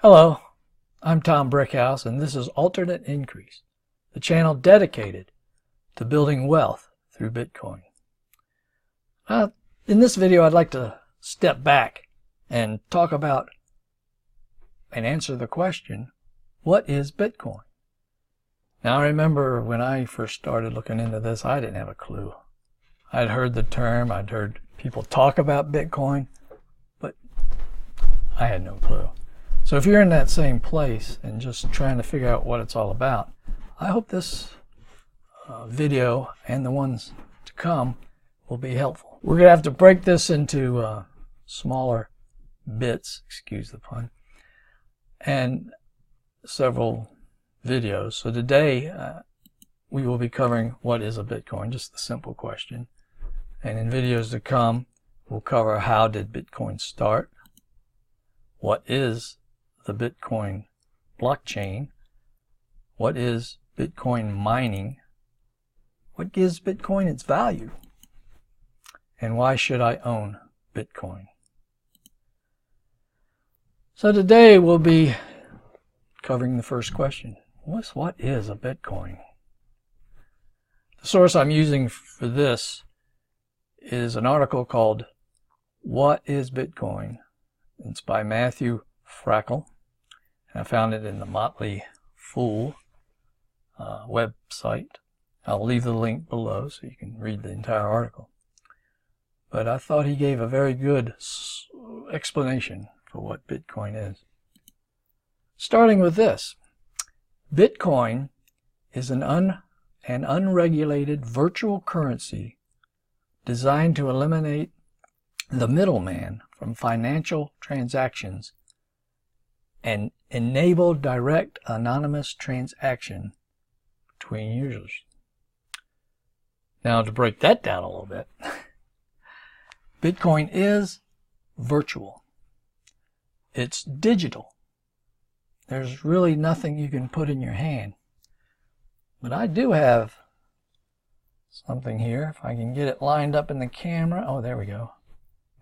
Hello, I'm Tom Brickhouse, and this is Alternate Increase, the channel dedicated to building wealth through Bitcoin. In this video, I'd like to step back and talk about and answer the question, what is Bitcoin? Now, I remember when I first started looking into this, I didn't have a clue. I'd heard the term, I'd heard people talk about Bitcoin, but I had no clue. So if you're in that same place and just trying to figure out what it's all about, I hope this video and the ones to come will be helpful. We're going to have to break this into smaller bits, excuse the pun, and several videos. So today we will be covering what is a Bitcoin, just the simple question. And in videos to come, we'll cover how did Bitcoin start, what is the Bitcoin blockchain, what is Bitcoin mining, what gives Bitcoin its value, and why should I own Bitcoin? So today we'll be covering the first question. What is a Bitcoin? The source I'm using for this is an article called What is Bitcoin? It's by Matthew Frackle. I found it in the Motley Fool website. I'll leave the link below so you can read the entire article. But I thought he gave a very good explanation for what Bitcoin is. Starting with this, Bitcoin is an unregulated virtual currency designed to eliminate the middleman from financial transactions and enable direct anonymous transaction between users. Now, to break that down a little bit, Bitcoin is virtual. It's digital. There's really nothing you can put in your hand. But I do have something here. If I can get it lined up in the camera. Oh, there we go.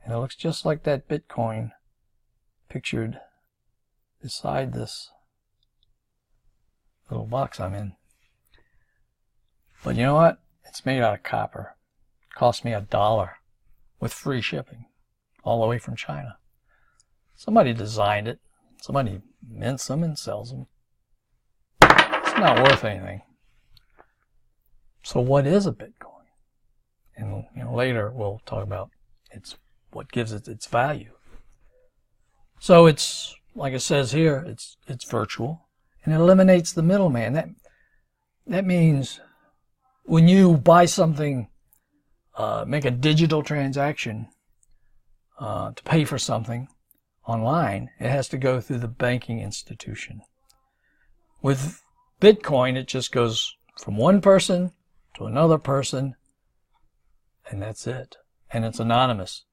And it looks just like that Bitcoin pictured beside this little box I'm in. But you know what? It's made out of copper. It cost me $1 with free shipping all the way from China. Somebody designed it. Somebody mints them and sells them. It's not worth anything. So what is a Bitcoin? And later we'll talk about what gives it its value. So it's, like it says here, it's virtual, and it eliminates the middleman. That means when you buy something, make a digital transaction to pay for something online, it has to go through the banking institution. With Bitcoin, it just goes from one person to another person, and that's it. And it's anonymous.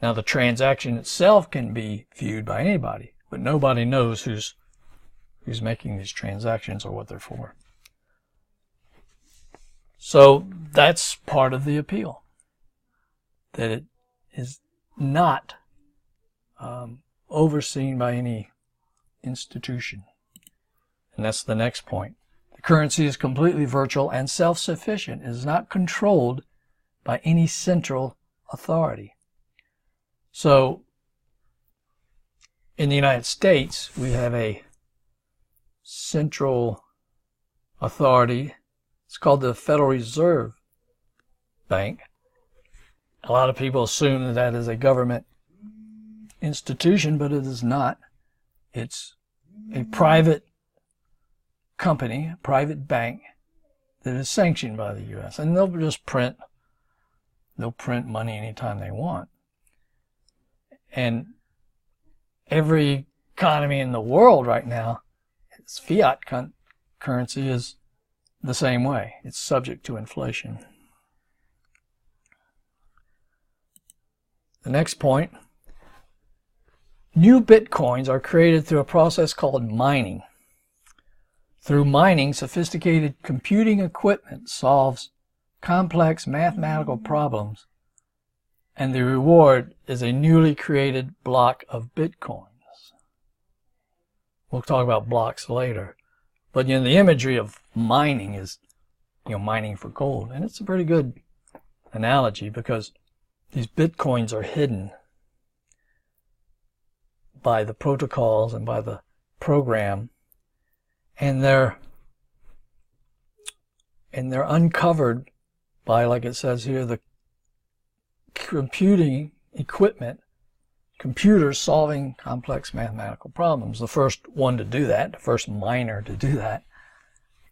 Now, the transaction itself can be viewed by anybody, but nobody knows who's making these transactions or what they're for. So that's part of the appeal, that it is not overseen by any institution. And that's the next point. The currency is completely virtual and self-sufficient. It is not controlled by any central authority. So in the United States, we have a central authority. It's called the Federal Reserve Bank. A lot of people assume that is a government institution, but it is not. It's a private company, a private bank that is sanctioned by the U.S. And they'll just print money anytime they want. And every economy in the world right now, its fiat currency is the same way. It's subject to inflation. The next point, new Bitcoins are created through a process called mining. Through mining, sophisticated computing equipment solves complex mathematical problems, and the reward is a newly created block of Bitcoins. We'll talk about blocks later. But the imagery of mining is, mining for gold. And it's a pretty good analogy because these bitcoins are hidden by the protocols and by the program, and they're uncovered by, like it says here, the computing equipment, computers solving complex mathematical problems. The first one to do that, the first miner to do that,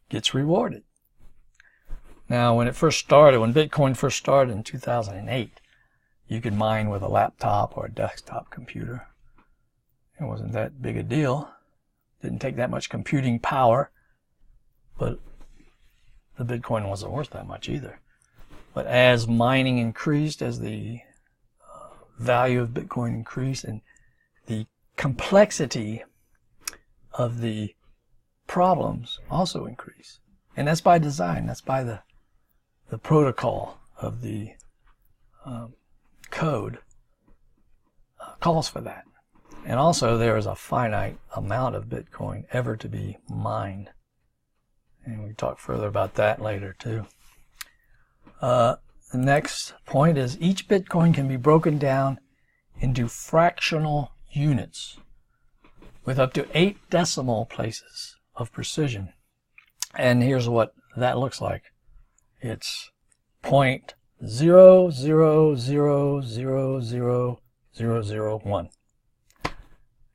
gets rewarded. Now, when Bitcoin first started in 2008, you could mine with a laptop or a desktop computer. It wasn't that big a deal. Didn't take that much computing power, but the Bitcoin wasn't worth that much either. But as mining increased, as the value of Bitcoin increased, and the complexity of the problems also increased. And that's by design. That's by the protocol of the code calls for that. And also there is a finite amount of Bitcoin ever to be mined. And we can talk further about that later too. The next point is each Bitcoin can be broken down into fractional units with up to 8 decimal places of precision. And here's what that looks like. It's 0.000000001.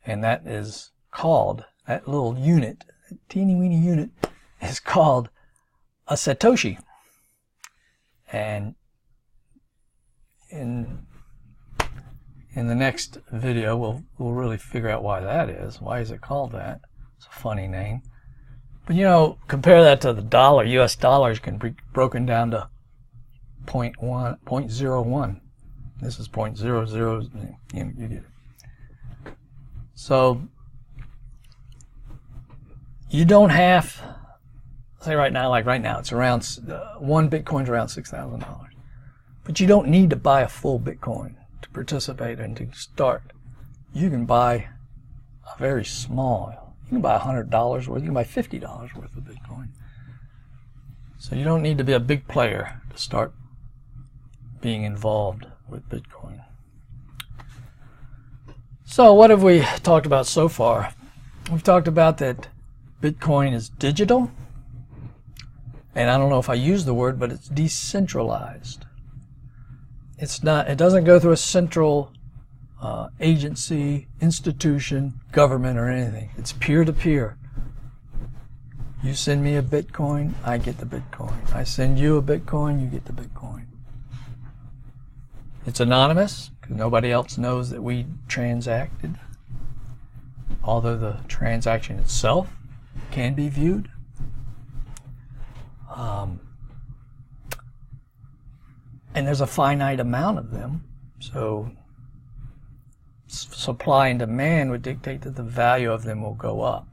And that is called, that little unit, that teeny weeny unit, is called a Satoshi. And in the next video, we'll really figure out why that is. Why is it called that? It's a funny name. But compare that to the dollar. US dollars can be broken down to 0.01. This is 0.00. You get it. So you don't have, say right now, it's around, one Bitcoin's around $6,000. But you don't need to buy a full Bitcoin to participate and to start. You can buy a very small, you can buy $100 worth, you can buy $50 worth of Bitcoin. So you don't need to be a big player to start being involved with Bitcoin. So what have we talked about so far? We've talked about that Bitcoin is digital, and I don't know if I use the word, but it's decentralized. It doesn't go through a central agency, institution, government, or anything. It's peer-to-peer. You send me a Bitcoin, I get the Bitcoin. I send you a Bitcoin, you get the Bitcoin. It's anonymous, because nobody else knows that we transacted, although the transaction itself can be viewed. And there's a finite amount of them, so supply and demand would dictate that the value of them will go up.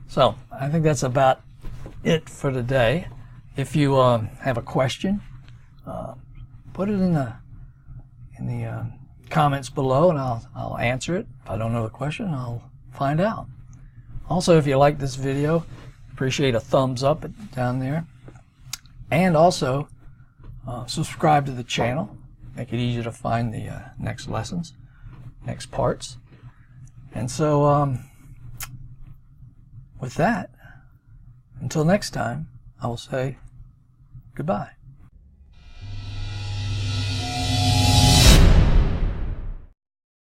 So I think that's about it for today. If you have a question, put it in the comments below, and I'll answer it. If I don't know the question, I'll find out. Also, if you like this video, appreciate a thumbs up down there, and also subscribe to the channel. Make it easier to find the next lessons, next parts. And so with that, until next time, I will say goodbye.